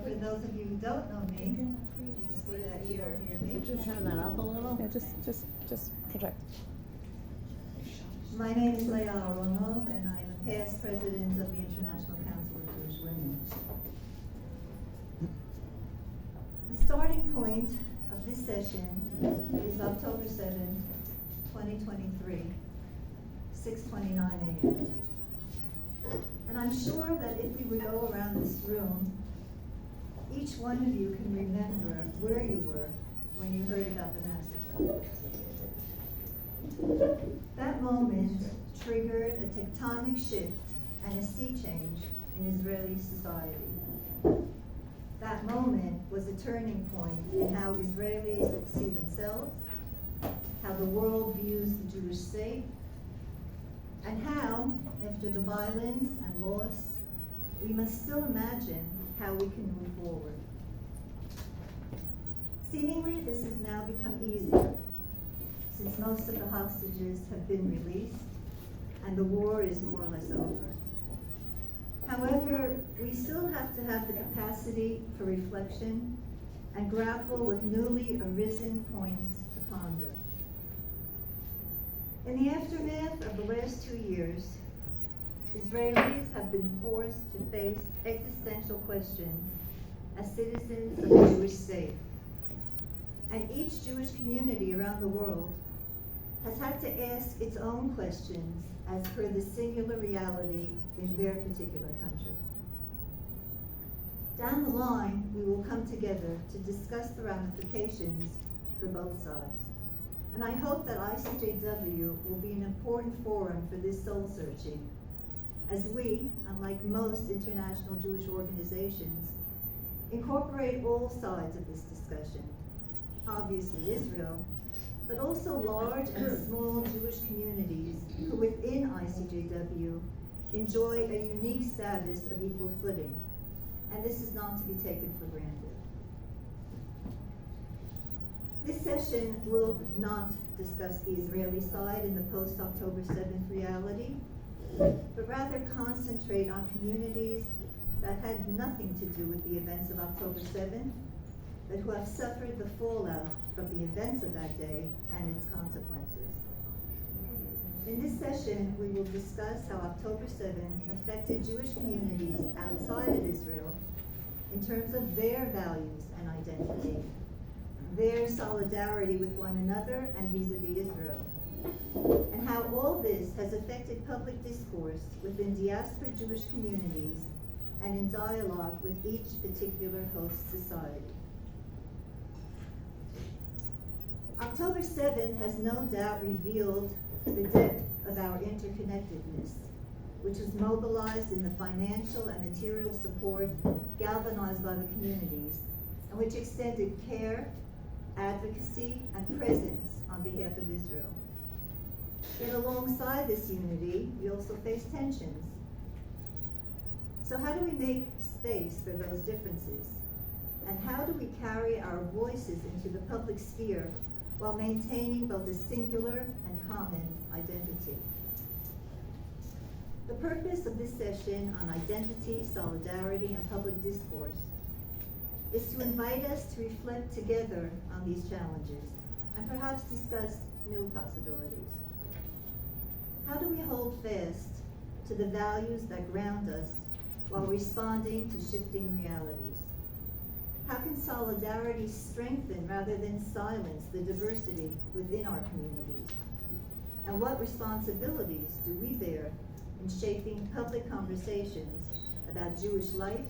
for those of you who don't know me, I see that you don't hear me. Just turn that up a little. Yeah, just project. My name is Leah Aronov, and I'm a past president of the International Council of Jewish Women. The starting point of this session is October 7, 2023, 6:29 a.m. And I'm sure that if we would go around this room, each one of you can remember where you were when you heard about the massacre. That moment triggered a tectonic shift and a sea change in Israeli society. That moment was a turning point in how Israelis see themselves, how the world views the Jewish state, and how, after the violence and loss, we must still imagine how we can move forward. Seemingly, this has now become easier, since most of the hostages have been released and the war is more or less over. However, we still have to have the capacity for reflection and grapple with newly arisen points to ponder. In the aftermath of the last 2 years, Israelis have been forced to face existential questions as citizens of the Jewish state. And each Jewish community around the world has had to ask its own questions as per the singular reality in their particular country. Down the line, we will come together to discuss the ramifications for both sides. And I hope that ICJW will be an important forum for this soul searching, as we, unlike most international Jewish organizations, incorporate all sides of this discussion. Obviously Israel, but also large and small Jewish communities who within ICJW enjoy a unique status of equal footing. And this is not to be taken for granted. This session will not discuss the Israeli side in the post-October 7th reality, but rather concentrate on communities that had nothing to do with the events of October 7th, but who have suffered the fallout from the events of that day and its consequences. In this session, we will discuss how October 7th affected Jewish communities outside of Israel in terms of their values and identity, their solidarity with one another and vis-a-vis Israel, and how all this has affected public discourse within diaspora Jewish communities and in dialogue with each particular host society. October 7th has no doubt revealed the depth of our interconnectedness, which was mobilized in the financial and material support galvanized by the communities, and which extended care, advocacy, and presence on behalf of Israel. Yet alongside this unity, we also face tensions. So how do we make space for those differences? And how do we carry our voices into the public sphere while maintaining both a singular and common identity? The purpose of this session on identity, solidarity, and public discourse is to invite us to reflect together on these challenges and perhaps discuss new possibilities. How do we hold fast to the values that ground us while responding to shifting realities? How can solidarity strengthen rather than silence the diversity within our communities? And what responsibilities do we bear in shaping public conversations about Jewish life,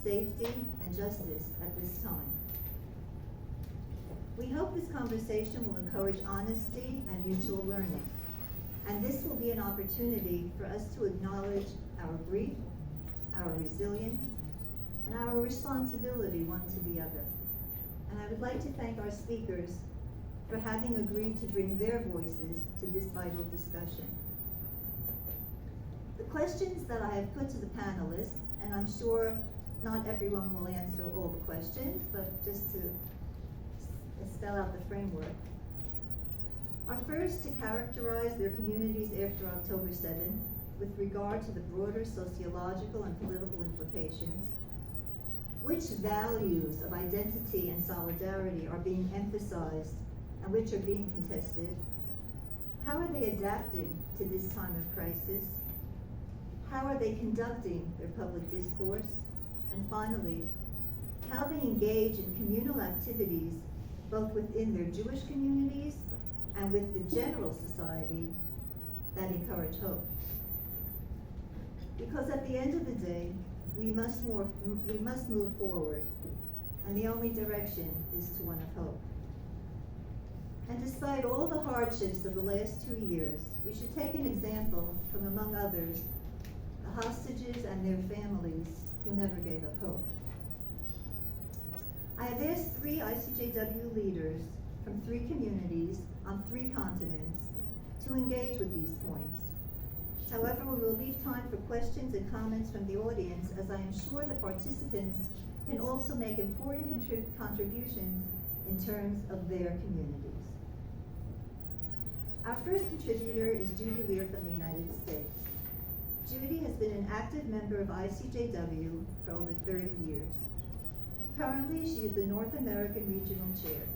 safety, and justice at this time? We hope this conversation will encourage honesty and mutual learning. And this will be an opportunity for us to acknowledge our grief, our resilience, and our responsibility one to the other. And I would like to thank our speakers for having agreed to bring their voices to this vital discussion. The questions that I have put to the panelists, and I'm sure not everyone will answer all the questions, but just to spell out the framework, are first to characterize their communities after October 7th with regard to the broader sociological and political implications, Which values of identity and solidarity are being emphasized and which are being contested? How are they adapting to this time of crisis? How are they conducting their public discourse? And finally, how they engage in communal activities both within their Jewish communities and with the general society that encourage hope. Because at the end of the day, we must move forward, and the only direction is to one of hope. And despite all the hardships of the last 2 years, we should take an example from, among others, the hostages and their families who never gave up hope. I have asked 3 ICJW leaders from 3 communities on 3 continents to engage with these points. However, we will leave time for questions and comments from the audience, as I am sure the participants can also make important contributions in terms of their communities. Our first contributor is Judy Lear from the United States. Judy has been an active member of ICJW for over 30 years. Currently, she is the North American Regional Chair.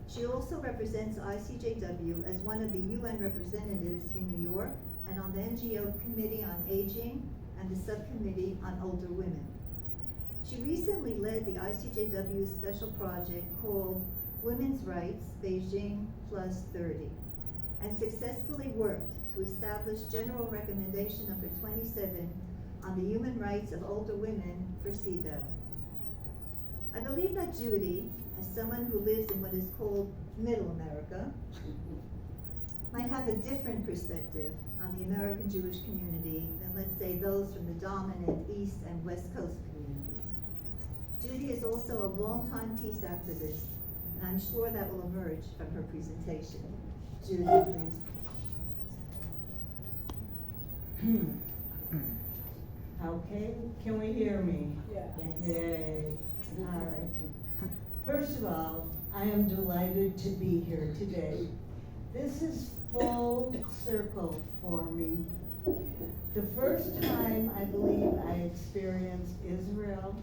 She also represents ICJW as one of the UN representatives in New York and on the NGO Committee on Aging and the Subcommittee on Older Women. She recently led the ICJW special project called Women's Rights Beijing Plus 30 and successfully worked to establish General Recommendation number 27 on the human rights of older women for CEDAW. I believe that Judy, as someone who lives in what is called Middle America, might have a different perspective on the American Jewish community than, let's say, those from the dominant East and West Coast communities. Judy is also a longtime peace activist, and I'm sure that will emerge from her presentation. Judy, please. Okay, can we hear me? Yeah. Yes. Yay. All right. First of all, I am delighted to be here today. This is full circle for me. The first time I believe I experienced Israel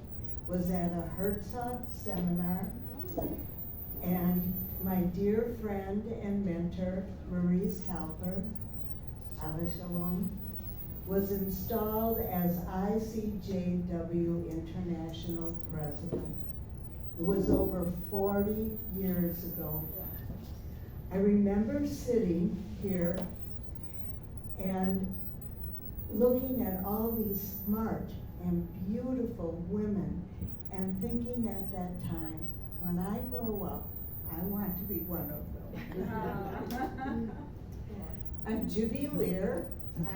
was at a Herzog seminar, and my dear friend and mentor, Maurice Halper, Abba Shalom, was installed as ICJW International President. It was over 40 years ago. I remember sitting here and looking at all these smart and beautiful women and thinking at that time, when I grow up, I want to be one of them. I'm Judy Lear.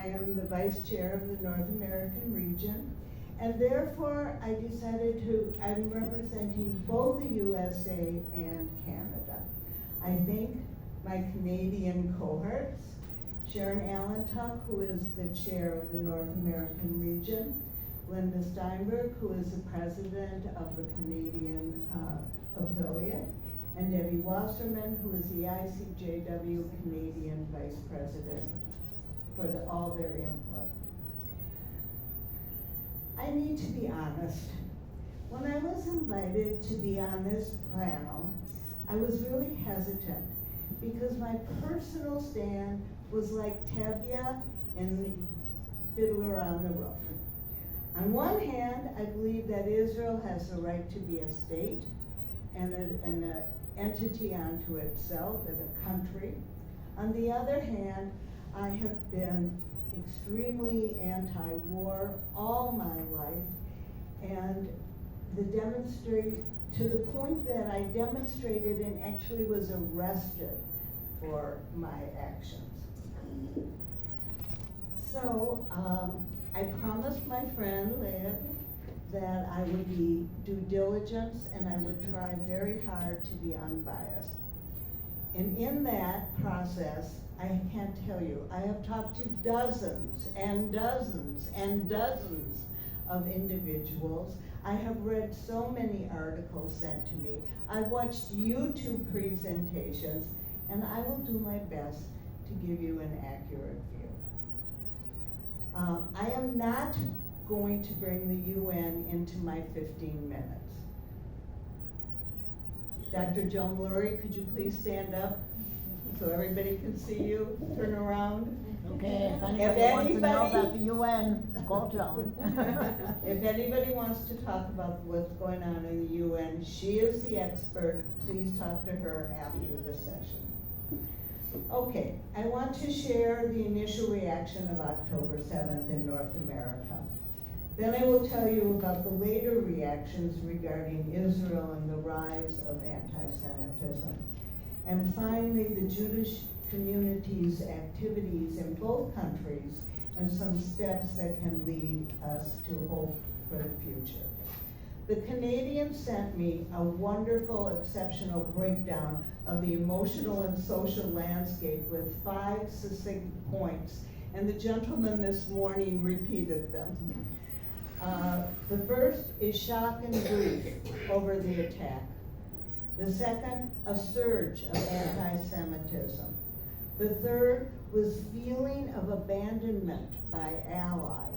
I am the Vice Chair of the North American region, and therefore I decided I'm representing both the USA and Canada. I think my Canadian cohorts, Sharon Allentuck, who is the Chair of the North American region, Linda Steinberg, who is the President of the Canadian affiliate, and Debbie Wasserman, who is the ICJW Canadian Vice President, for all their input. I need to be honest. When I was invited to be on this panel, I was really hesitant because my personal stand was like Tevye in Fiddler on the Roof. On one hand, I believe that Israel has the right to be a state and an entity unto itself and a country. On the other hand, I have been extremely anti-war all my life, and to the point that I demonstrated and actually was arrested for my actions. So I promised my friend Leah that I would be due diligence and I would try very hard to be unbiased. And in that process, I can't tell you, I have talked to dozens and dozens and dozens of individuals. I have read so many articles sent to me. I've watched YouTube presentations, and I will do my best to give you an accurate view. I am not going to bring the UN into my 15 minutes. Dr. Joan Lurie, could you please stand up so everybody can see you? Turn around. Okay, if anybody wants to know about the UN, call Joan. If anybody wants to talk about what's going on in the UN, she is the expert. Please talk to her after the session. Okay, I want to share the initial reaction of October 7th in North America. Then I will tell you about the later reactions regarding Israel and the rise of anti-Semitism. And finally, the Jewish community's activities in both countries and some steps that can lead us to hope for the future. The Canadians sent me a wonderful, exceptional breakdown of the emotional and social landscape with 5 succinct points, and the gentleman this morning repeated them. The first is shock and grief over the attack. The second, a surge of anti-Semitism. The third was feeling of abandonment by allies.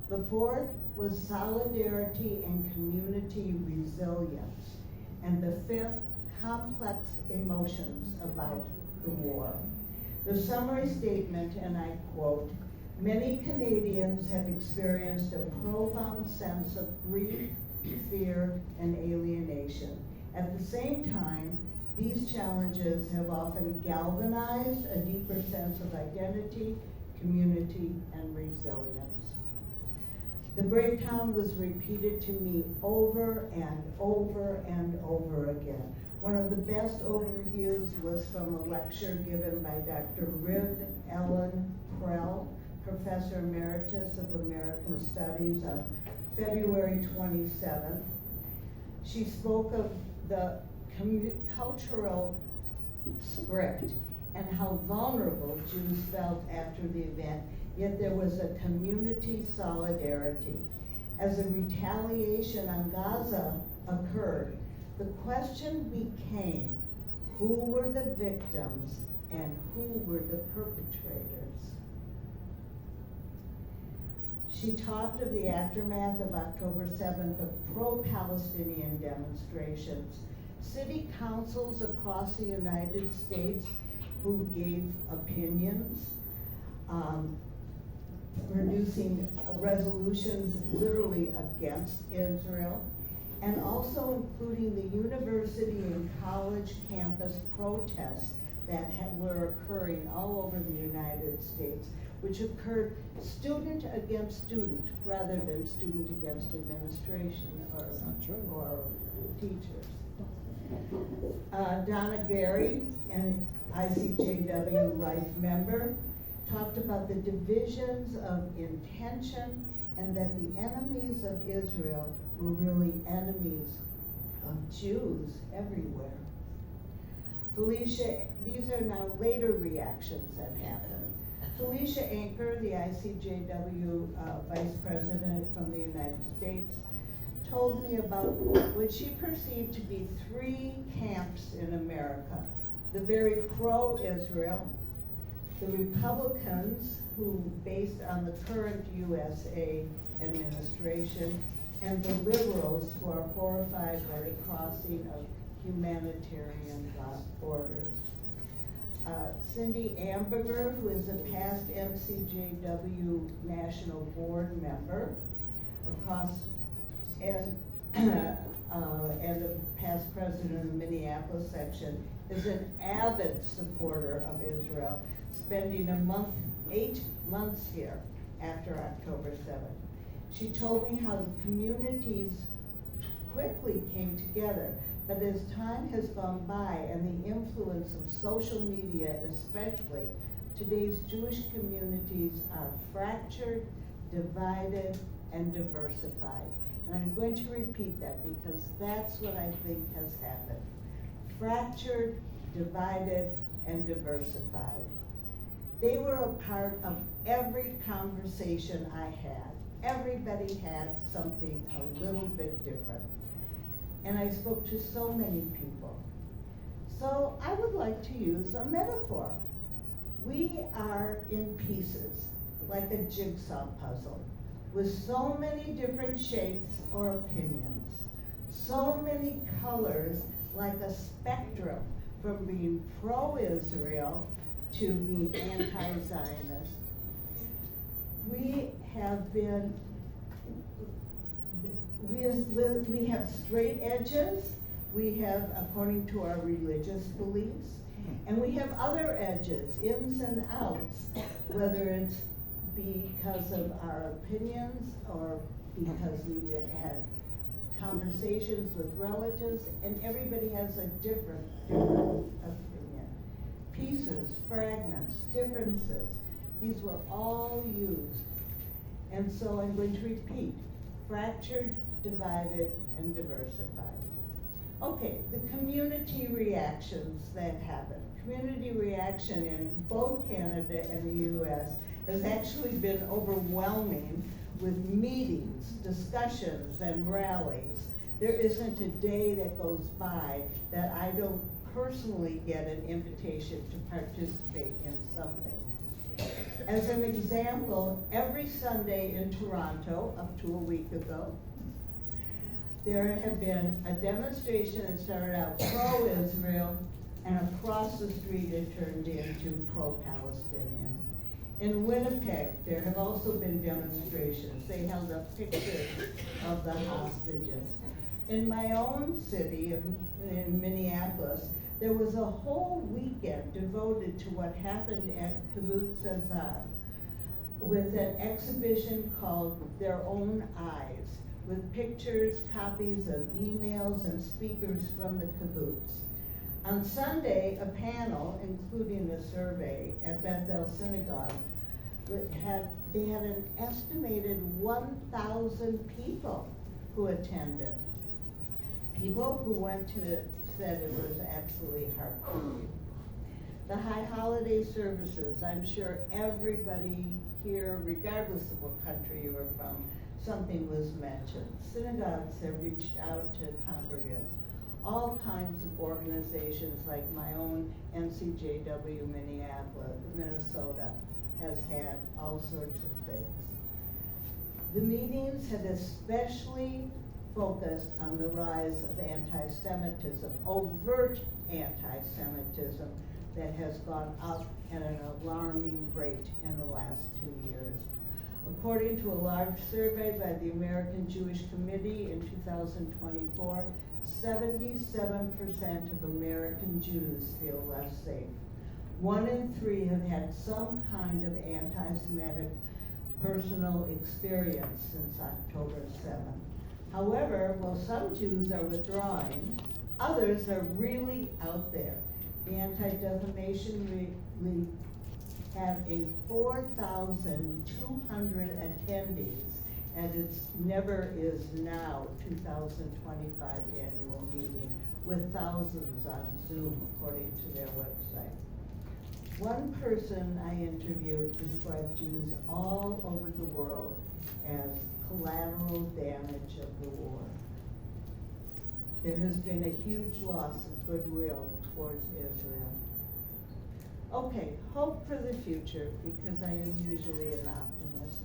The fourth was solidarity and community resilience. And the fifth, complex emotions about the war. The summary statement, and I quote, "Many Canadians have experienced a profound sense of grief, fear, and alienation. At the same time, these challenges have often galvanized a deeper sense of identity, community, and resilience." The breakdown was repeated to me over and over and over again. One of the best overviews was from a lecture given by Dr. Riv Ellen Prell, Professor Emeritus of American Studies, on February 27th. She spoke of the cultural script and how vulnerable Jews felt after the event, yet there was a community solidarity. As a retaliation on Gaza occurred, the question became, who were the victims and who were the perpetrators? She talked of the aftermath of October 7th of pro-Palestinian demonstrations, city councils across the United States who gave opinions, producing resolutions literally against Israel, and also including the university and college campus protests that were occurring all over the United States, which occurred student against student rather than student against administration or teachers. Donna Gary, an ICJW Life member, talked about the divisions of intention and that the enemies of Israel were really enemies of Jews everywhere. Felicia, these are now later reactions that happened. Felicia Anker, the ICJW Vice President from the United States, told me about what she perceived to be 3 camps in America. The very pro-Israel, the Republicans, who based on the current USA administration, and the liberals who are horrified by the crossing of humanitarian borders. Cindy Amberger, who is a past MCJW National Board member, and a past president of the Minneapolis section, is an avid supporter of Israel, spending 8 months here after October 7th. She told me how the communities quickly came together, but as time has gone by and the influence of social media especially, today's Jewish communities are fractured, divided, and diversified. And I'm going to repeat that because that's what I think has happened. Fractured, divided, and diversified. They were a part of every conversation I had. Everybody had something a little bit different. And I spoke to so many people. So I would like to use a metaphor. We are in pieces, like a jigsaw puzzle. with so many different shapes or opinions, so many colors, like a spectrum from being pro-Israel to being anti-Zionist. We have straight edges, we have according to our religious beliefs, and we have other edges, ins and outs, whether it's because of our opinions or because we had conversations with relatives, and everybody has a different opinion. Pieces, fragments, differences, these were all used. And so I'm going to repeat, fractured, divided, and diversified. Okay, the community reactions that happen. Community reaction in both Canada and the US has actually been overwhelming with meetings, discussions, and rallies. There isn't a day that goes by that I don't personally get an invitation to participate in something. As an example, every Sunday in Toronto, up to a week ago, there have been a demonstration that started out pro-Israel, and across the street it turned into pro-Palestinian. In Winnipeg, there have also been demonstrations. They held up pictures of the hostages. In my own city, in Minneapolis, there was a whole weekend devoted to what happened at Kibbutz Azar with an exhibition called Their Own Eyes, with pictures, copies of emails, and speakers from the kibbutz. On Sunday, a panel, including a survey at Bethel Synagogue, they had an estimated 1,000 people who attended. People who went to it said it was absolutely heartbreaking. The high holiday services, I'm sure everybody here, regardless of what country you were from, something was mentioned. Synagogues have reached out to congregants. All kinds of organizations like my own NCJW Minnesota has had all sorts of things. The meetings have especially focused on the rise of anti-Semitism, overt anti-Semitism that has gone up at an alarming rate in the last 2 years. According to a large survey by the American Jewish Committee in 2024, 77% of American Jews feel less safe. 1 in 3 have had some kind of anti-Semitic personal experience since October 7th. However, while some Jews are withdrawing, others are really out there. The Anti-Defamation League had a 4,200 attendees at its never is now 2025 annual meeting, with thousands on Zoom, according to their website. One person I interviewed described Jews all over the world as collateral damage of the war. There has been a huge loss of goodwill towards Israel. Okay, hope for the future, because I am usually an optimist.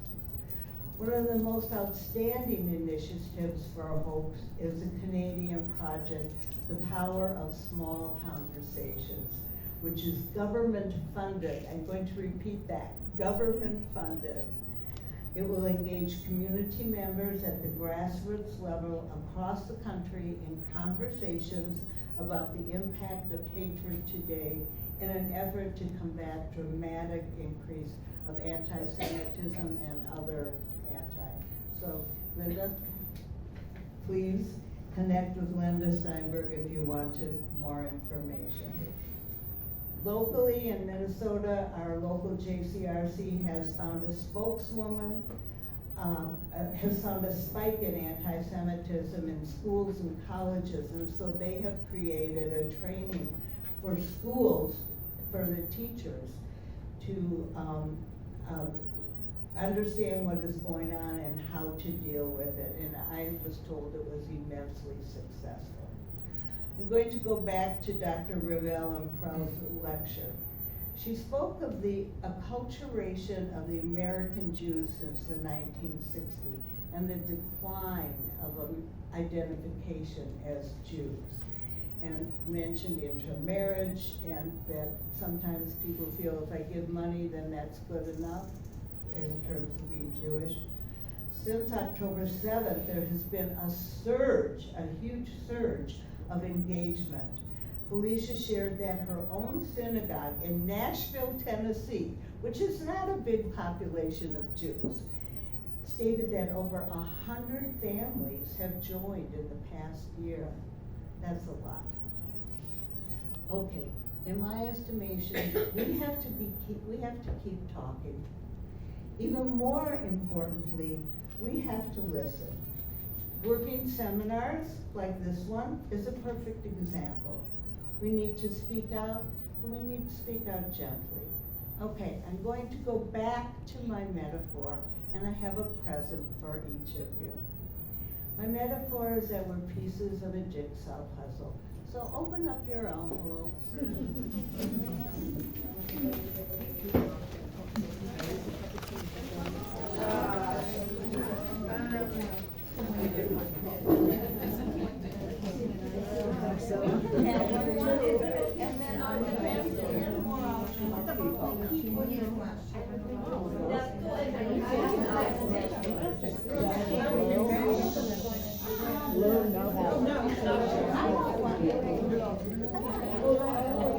One of the most outstanding initiatives for hope is a Canadian project, The Power of Small Conversations, which is government funded. I'm going to repeat that, government funded. It will engage community members at the grassroots level across the country in conversations about the impact of hatred today in an effort to combat dramatic increase of anti-Semitism and other So, Linda, please connect with Linda Steinberg if you want more information. Locally in Minnesota, our local JCRC has found a spokeswoman, has found a spike in anti-Semitism in schools and colleges, and so they have created a training for schools, for the teachers, to understand what is going on and how to deal with it, and I was told it was immensely successful. I'm going to go back to Dr. Ravel and Prell's lecture. She spoke of the acculturation of the American Jews since the 1960s and the decline of identification as Jews, and mentioned intermarriage, and that sometimes people feel if I give money, then that's good enough in terms of being Jewish. Since October 7th, there has been a surge, a huge surge of engagement. Felicia shared that her own synagogue in Nashville, Tennessee, which is not a big population of Jews, stated that over 100 families have joined in the past year. That's a lot. Okay, in my estimation, we have to keep talking. Even more importantly, we have to listen. Working seminars like this one is a perfect example. We need to speak out, but we need to speak out gently. Okay, I'm going to go back to my metaphor, and I have a present for each of you. My metaphor is that we're pieces of a jigsaw puzzle. So open up your envelopes. And then on the basket, more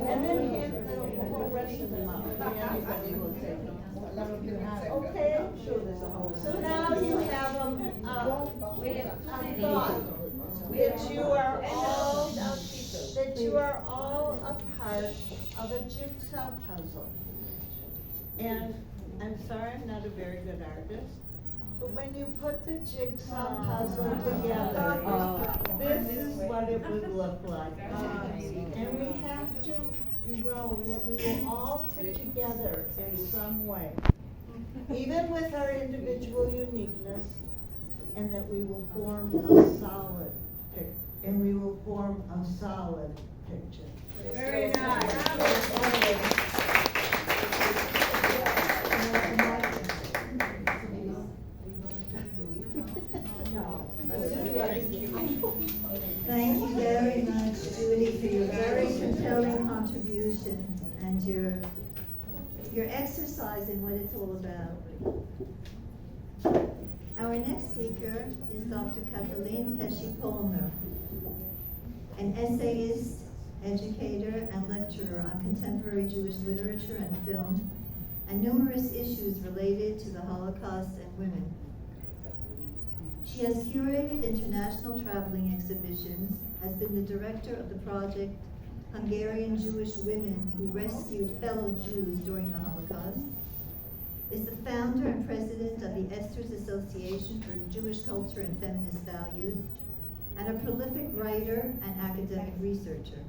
and then hand the whole rest of them out. Everybody will take them. Okay, so now you have them, a thought that you are all a part of a jigsaw puzzle. And I'm sorry, I'm not a very good artist, but when you put the jigsaw puzzle together, this is what it would look like. And we have to know that we will all fit together in some way, even with our individual uniqueness, and that we will form a solid picture. Very nice. Thank you very much, Judy, for your very compelling contribution and your exercise in what it's all about. Our next speaker is Dr. Kathleen Pesci-Polner, an essayist, educator, and lecturer on contemporary Jewish literature and film, and numerous issues related to the Holocaust and women. She has curated international traveling exhibitions, has been the director of the project Hungarian Jewish Women Who Rescued Fellow Jews During the Holocaust, is the founder and president of the Esther's Association for Jewish Culture and Feminist Values, and a prolific writer and academic researcher.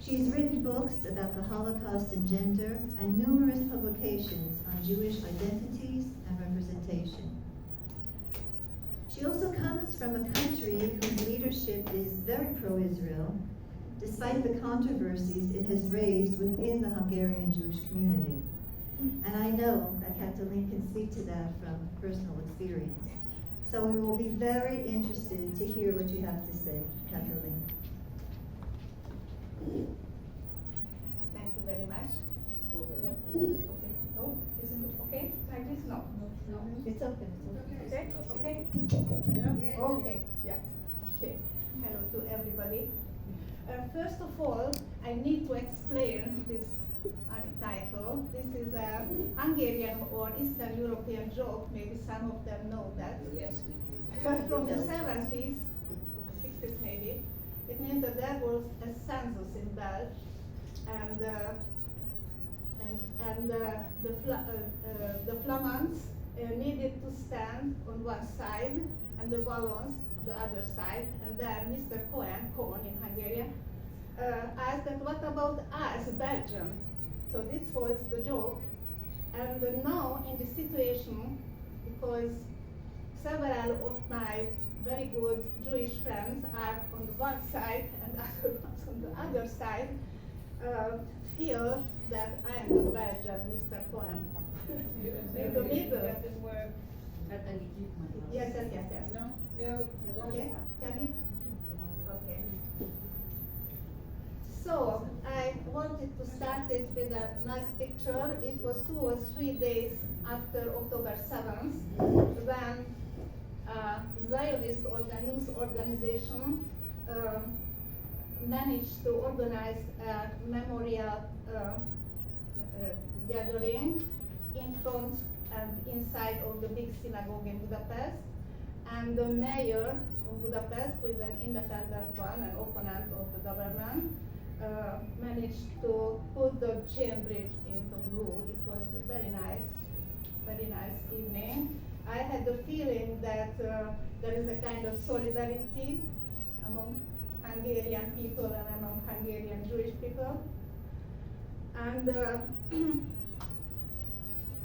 She's written books about the Holocaust and gender, and numerous publications on Jewish identities and representation. She also comes from a country whose leadership is very pro-Israel, despite the controversies it has raised within the Hungarian Jewish community. And I know that Kathleen can speak to that from personal experience. So we will be very interested to hear what you have to say, Kathleen. Thank you very much. Okay. No, isn't it okay? Like this? No. No. It's open. Okay? Okay? Yeah. Okay. Yeah. Okay. Hello to everybody. First of all, I need to explain this title. This is a Hungarian or Eastern European joke. Maybe some of them know that. Yes, we do. From the 70s, 60s maybe. It means that there was a census in Belgium, and the Flamands needed to stand on one side and the Wallons on the other side, and then Mr. Cohen in Hungarian, asked that what about us, Belgium? So this was the joke, and now in the situation, because several of my very good Jewish friends are on the one side and other ones on the other side, feel that I am the Belgian Mr. Cohen. In the middle. Yes, yes, yes, yes. No? Okay, can you? Okay. So, I wanted to start it with a nice picture. It was 2 or 3 days after October 7th when Zionist news organization managed to organize a memorial gathering in front and inside of the big synagogue in Budapest. And the mayor of Budapest, who is an independent one, an opponent of the government, managed to put the chain bridge into blue. It was a very nice evening. I had the feeling that there is a kind of solidarity among Hungarian people and among Hungarian Jewish people. And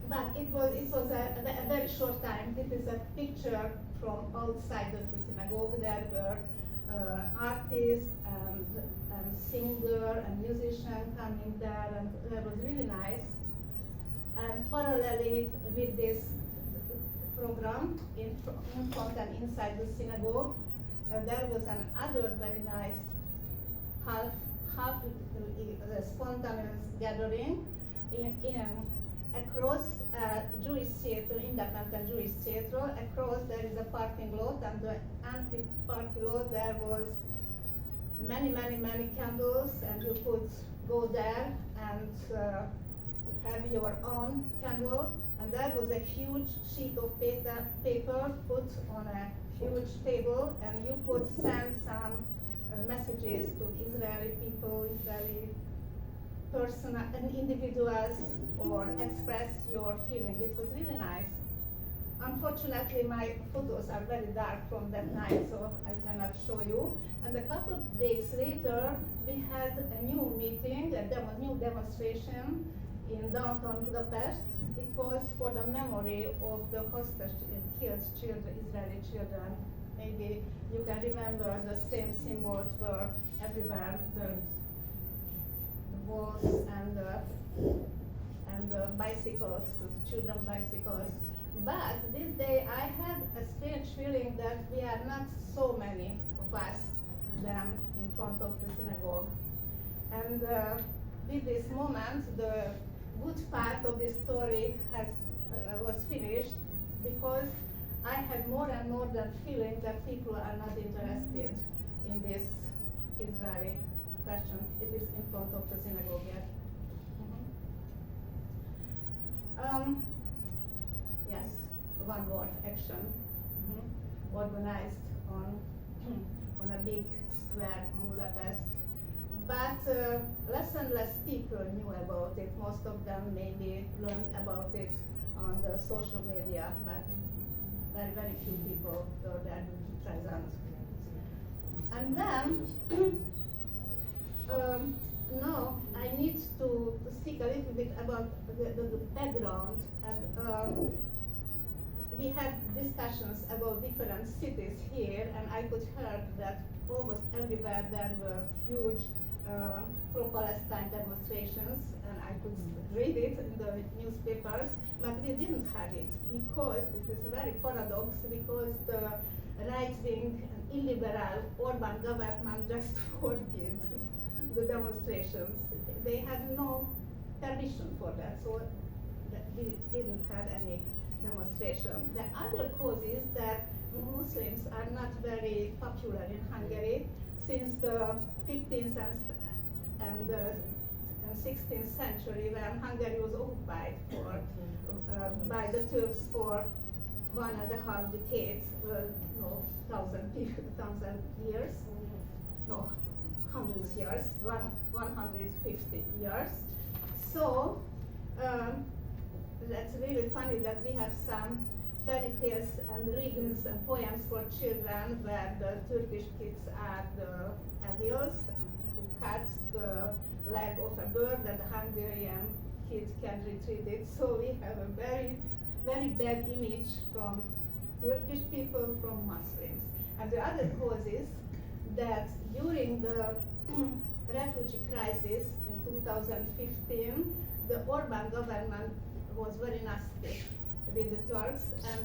but it was a very short time. This is a picture from outside of the synagogue. There were artists and singer and musician coming there, and that was really nice. And parallelly with this program in front and inside the synagogue, there was another very nice half spontaneous gathering across a Jewish theater, independent Jewish theater. Across there is a parking lot, and the empty parking lot there was many candles, and you could go there and have your own candle. And there was a huge sheet of paper put on a huge table, and you could send some messages to Israeli people, Israeli personal and individuals, or express your feeling. It was really nice. Unfortunately, my photos are very dark from that night, so I cannot show you. And a couple of days later, we had a new meeting, a new demonstration in downtown Budapest. It was for the memory of the hostage killed children, Israeli children. Maybe you can remember the same symbols were everywhere, the walls and the bicycles, children bicycles. But this day I had a strange feeling that we are not so many of us them in front of the synagogue. And with this moment, the good part of this story was finished, because I had more and more the feeling that people are not interested in this Israeli question. It is in front of the synagogue yet. Yes, one more action organized on a big square in Budapest. But less and less people knew about it. Most of them maybe learned about it on the social media, but very few people were there present. And then, now I need to speak a little bit about the background. And we had discussions about different cities here, and I could hear that almost everywhere there were huge pro-Palestine demonstrations, and I could read it in the newspapers, but we didn't have it, because it is a very paradox, because the right-wing and illiberal Orban government just forbid the demonstrations. They had no permission for that, so we didn't have any demonstration. The other cause is that Muslims are not very popular in Hungary since the 15th and 16th century, when Hungary was occupied by the Turks for 1.5 decades, no, 1,000 years, no, hundreds years, 150 years. So that's really funny that we have some fairy tales and riddles and poems for children where the Turkish kids are the adults who cut the leg of a bird and the Hungarian kid can retrieve it. So we have a very bad image from Turkish people, from Muslims. And the other cause is that during the refugee crisis in 2015, the Orban government was very nasty with the Turks and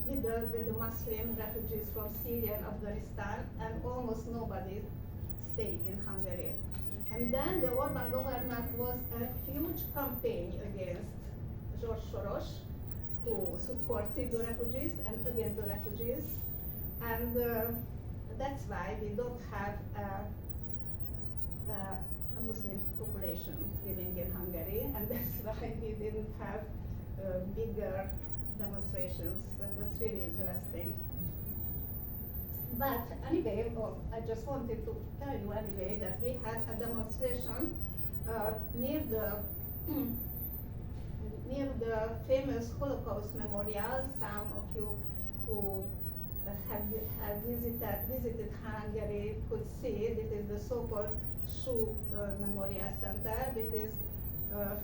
with the Muslim refugees from Syria and Afghanistan, and almost nobody stayed in Hungary. And then the Orban government was a huge campaign against George Soros, who supported the refugees and against the refugees. And that's why we don't have a Muslim population living in Hungary, and that's why we didn't have bigger demonstrations. And that's really interesting. But anyway, I just wanted to tell you anyway that we had a demonstration near the famous Holocaust memorial. Some of you who have visited Hungary could see it. It is the so-called Shoe Memorial Center. It is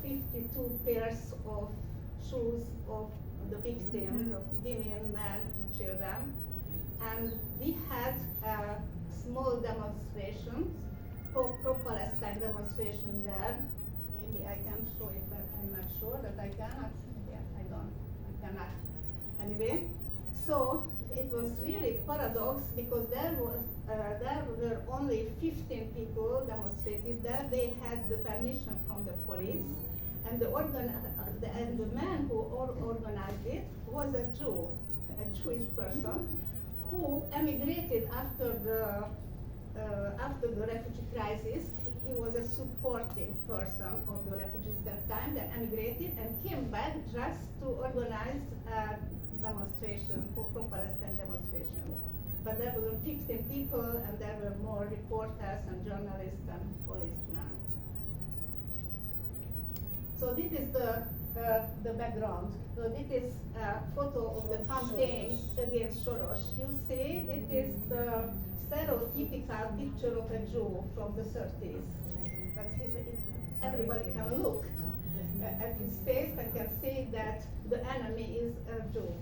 52 pairs of shoes of the victims, of women, men, and children. And we had a small demonstration, pro-Palestine demonstration there. Maybe I can show it, but I'm not sure that I cannot. Yeah, I cannot. Anyway, so it was really paradox because there were only 15 people demonstrated there. They had the permission from the police, and the man who organized it was a Jew, a Jewish person, who emigrated after the refugee crisis. He was a supporting person of the refugees that time, that emigrated and came back just to organize a demonstration, for pro-Palestine demonstration. But there were 15 people, and there were more reporters and journalists and policemen. So this is the background. So this is a photo of the campaign against Soros. You see, it is the stereotypical picture of a Jew from the 30s. But everybody can look at his face and can see that the enemy is a Jew.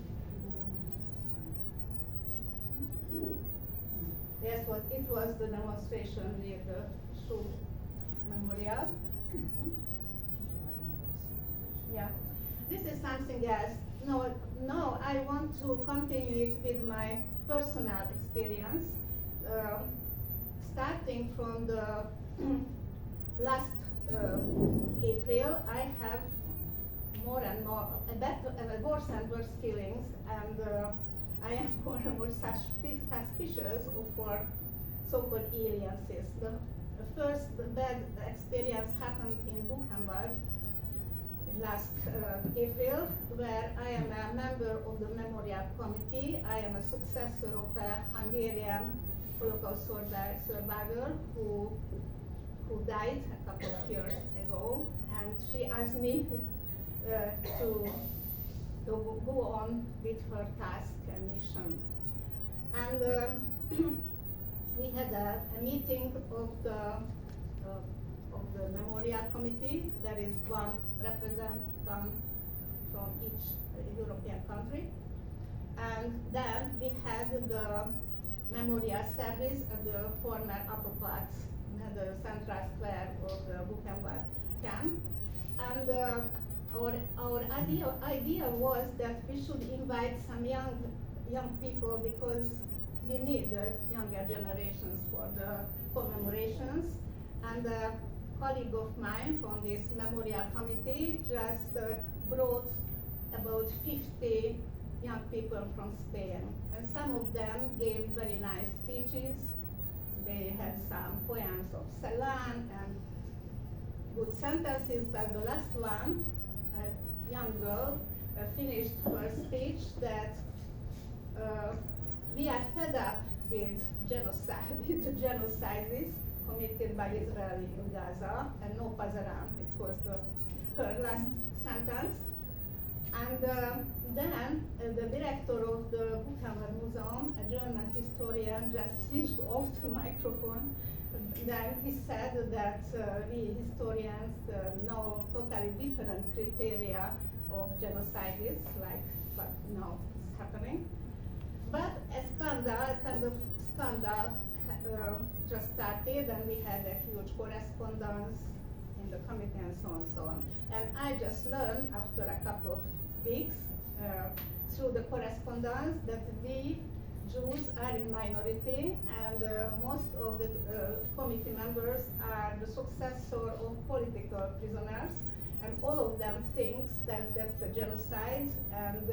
Yes, it was the demonstration near the Shoe Memorial. Yeah, this is something else. No, I want to continue it with my personal experience. Starting from the last April, I have more and more, worse and worse feelings, and I am more and more suspicious for so-called alliances. The first bad experience happened in Buchenwald last April, where I am a member of the Memorial Committee. I am a successor of a Hungarian Holocaust survivor who died a couple of years ago, and she asked me to go on with her task and mission. And we had a meeting of the Memorial Committee. There is one representative from each European country. And then we had the memorial service at the former Appelplatz, the central square of the Buchenwald camp. And our idea was that we should invite some young people, because we need the younger generations for the commemorations. And a colleague of mine from this memorial committee just brought about 50 young people from Spain. And some of them gave very nice speeches. They had some poems of Celan and good sentences, but the last one, a young girl, finished her speech that we are fed up with genocide, with the genocides committed by Israel in Gaza, and no pazaran. It was her last sentence. And then the director of the Buchenwald Museum, a German historian, just switched off the microphone. Then he said that we historians know totally different criteria of genocides, like what now is happening. But a scandal, kind of scandal, just started, and we had a huge correspondence in the committee and so on and so on. And I just learned after a couple of weeks through the correspondence that we Jews are in minority, and most of the committee members are the successor of political prisoners, and all of them thinks that that's a genocide, and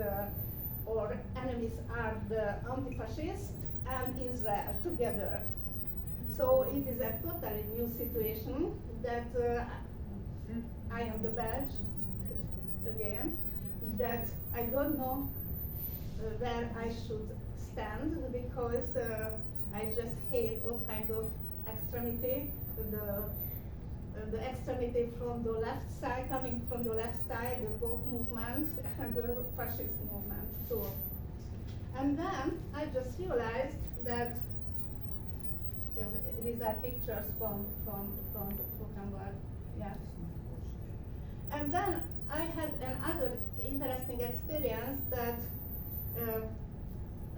or enemies are the anti-fascists and Israel together. So it is a totally new situation that I am the badge again, that I don't know where I should stand, because I just hate all kinds of extremity, the extremity from the left side, coming from the left side, the woke movement and the fascist movement too. And then I just realized that these are pictures from Buchenwald, yeah. And then I had another interesting experience that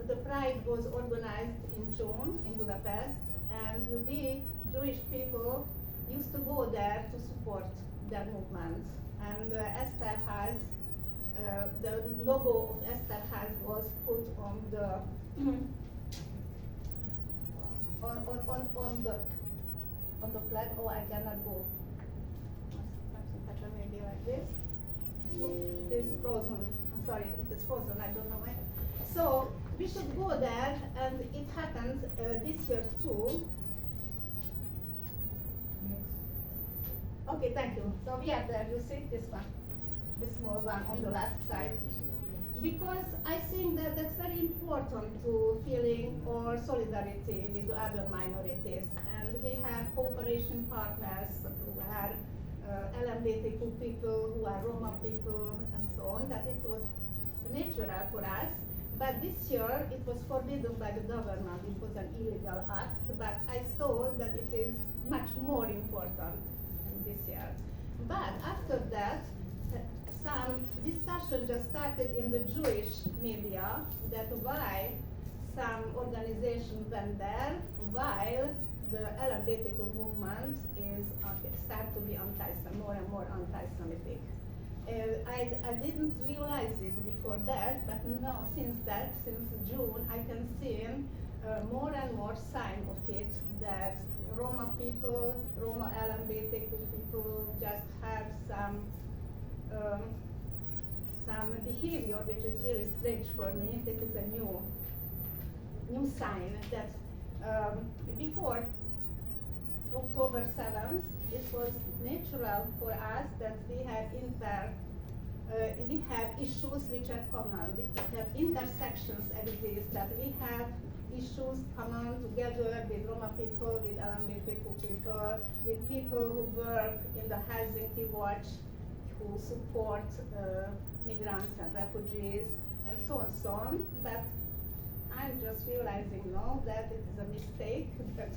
the Pride was organized in June in Budapest, and we Jewish people used to go there to support their movement. And Esterházy, the logo of Esterházy was put on the on the flag. Oh, I cannot go. Something happened maybe like this. It is frozen. Sorry, it is frozen. I don't know why. So we should go there, and it happened this year too. Okay, thank you. So we are there. You see this one, the small one on the left side. Because I think that that's very important to feeling or solidarity with other minorities. And we have cooperation partners who are LGBTQ people, who are Roma people, and so on, that it was natural for us. But this year it was forbidden by the government. It was an illegal act, but I saw that it is much more important this year. But after that, some discussion just started in the Jewish media that why some organization went there while the LGBTQ movement is start to be more and more anti-Semitic. I didn't realize it before that, but now since June, I can see more and more sign of it, that Roma people, Roma LGBTQ people just have some behavior which is really strange for me. This is a new sign that before October 7th, it was natural for us that we have issues which are common. We have intersections exist, that we have issues common together with Roma people, with LGBTQ people, with people who work in the Helsinki Watch, who support migrants and refugees, and so on. But I'm just realizing now that it is a mistake, that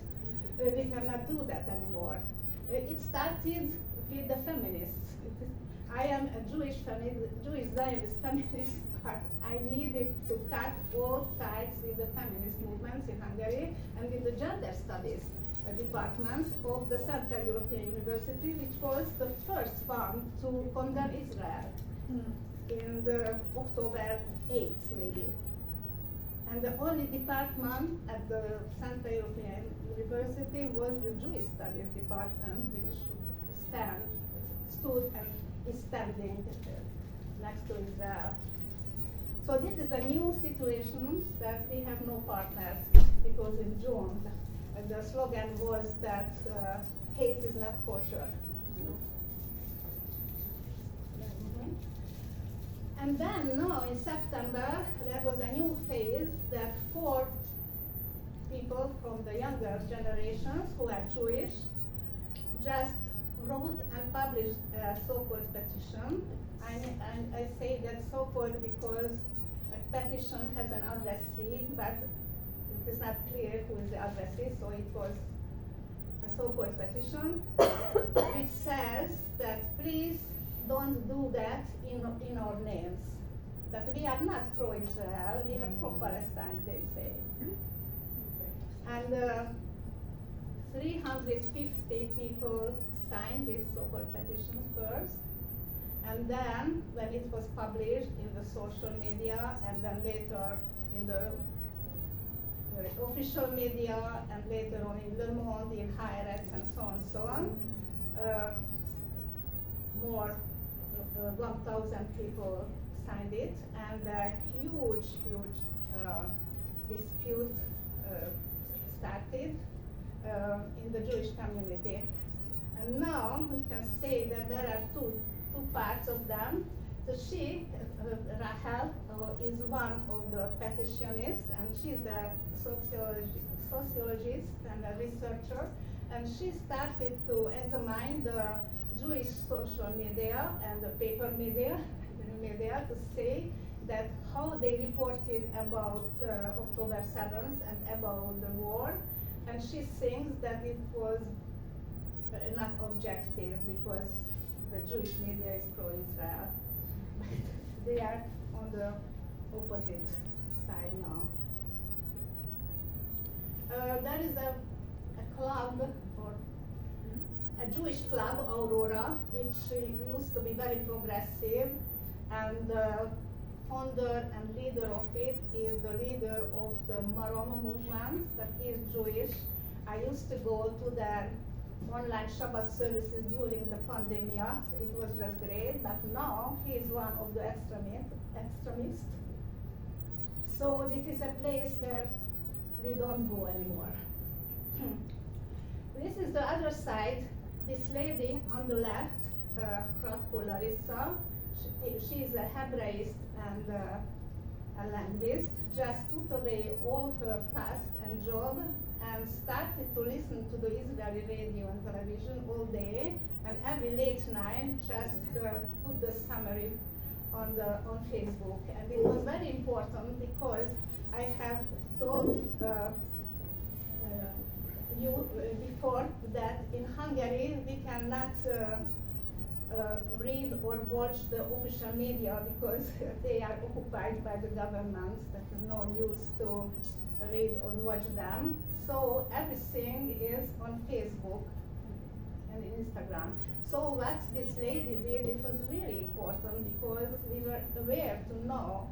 we cannot do that anymore. It started with the feminists. I am a Jewish Zionist feminist, but I needed to cut all ties with the feminist movements in Hungary and with the gender studies departments of the Central European University, which was the first one to condemn Israel in the October 8th, maybe. And the only department at the Central European University was the Jewish Studies department, which stood and is standing next to Israel. So this is a new situation that we have no partners, because in June the slogan was that hate is not kosher. And then now in September there was a new phase that 4 people from the younger generations who are Jewish just wrote and published a so-called petition. I say that so-called because a petition has an addressee, but it is not clear who is the addressee, so it was a so-called petition which says that please don't do that in our names. That we are not pro-Israel, we are pro-Palestine, they say. And 350 people signed this so-called petition first. And then, when it was published in the social media, and then later in the official media, and later on in Le Monde, in Haaretz, and so on, more 1,000 people signed it, and a huge dispute started in the Jewish community. And now we can say that there are two parts of them. So she, Rahel, is one of the petitionists, and she's a sociologist and a researcher, and she started to examine the Jewish social media and the paper media to say that how they reported about October 7th and about the war, and she thinks that it was not objective because the Jewish media is pro-Israel. They are on the opposite side now. There is a club, or a Jewish club, Aurora, which used to be very progressive, and the founder and leader of it is the leader of the Marom movement that is Jewish. I used to go to their online Shabbat services during the pandemic. It was just great, but now he is one of the extremists. So this is a place where we don't go anymore. This is the other side. This lady on the left, Kratko Larissa, she is a Hebraist and a linguist, just put away all her task and job and started to listen to the Israeli radio and television all day, and every late night just put the summary on Facebook. And it was very important because I have told you before that in Hungary we cannot read or watch the official media because they are occupied by the governments. There's no use to read or watch them. So everything is on Facebook and Instagram. So what this lady did, it was really important because we were aware to know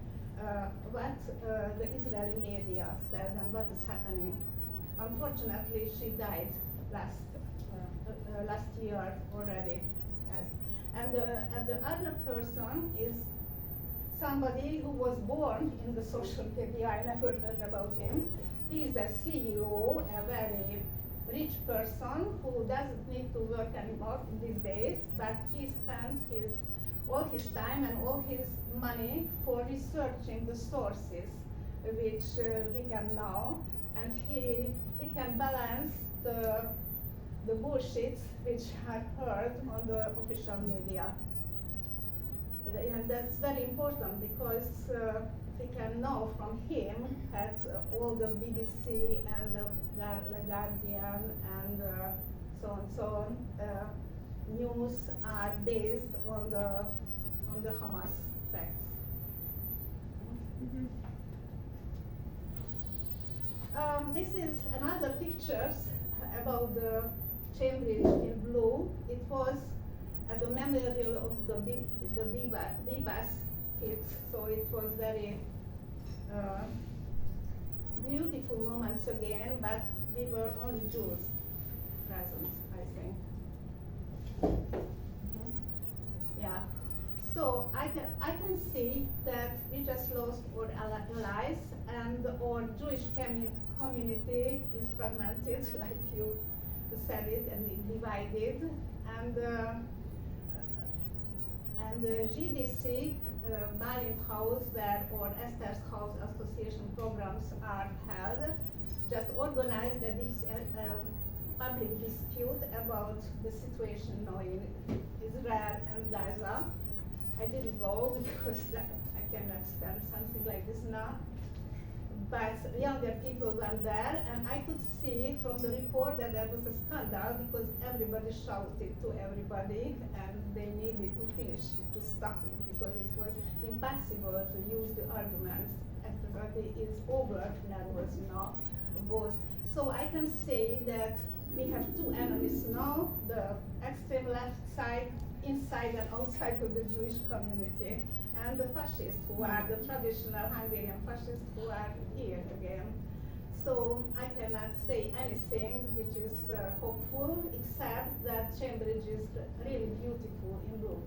what the Israeli media says and what is happening. Unfortunately, she died last year already. Yes. And the other person is somebody who was born in the social media. I never heard about him. He is a CEO, a very rich person who doesn't need to work anymore these days, but he spends all his time and all his money for researching the sources which we can know, and he can balance the bullshit which are heard on the official media. And that's very important because we can know from him that all the BBC and the Guardian and so on news are based on the Hamas facts. This is another pictures about the Cambridge in blue. It was at the memorial of the Bibas kids, so it was very beautiful moments again, but we were only Jews present, I think. Yeah. So I can see that we just lost our allies, and our Jewish community is fragmented, like you said it, and divided, and the GDC Balint House, where our Esther's House Association programs are held, just organized a public dispute about the situation now in Israel and Gaza. I didn't go because I cannot spend something like this now. But younger people went there, and I could see from the report that there was a scandal because everybody shouted to everybody, and they needed to finish it, to stop it, because it was impossible to use the arguments. Everybody is over nervous, both. So I can say that we have two enemies now, the extreme left side, inside and outside of the Jewish community, and the fascists, who are the traditional Hungarian fascists, who are here again. So I cannot say anything which is hopeful, except that Cambridge is really beautiful in blue.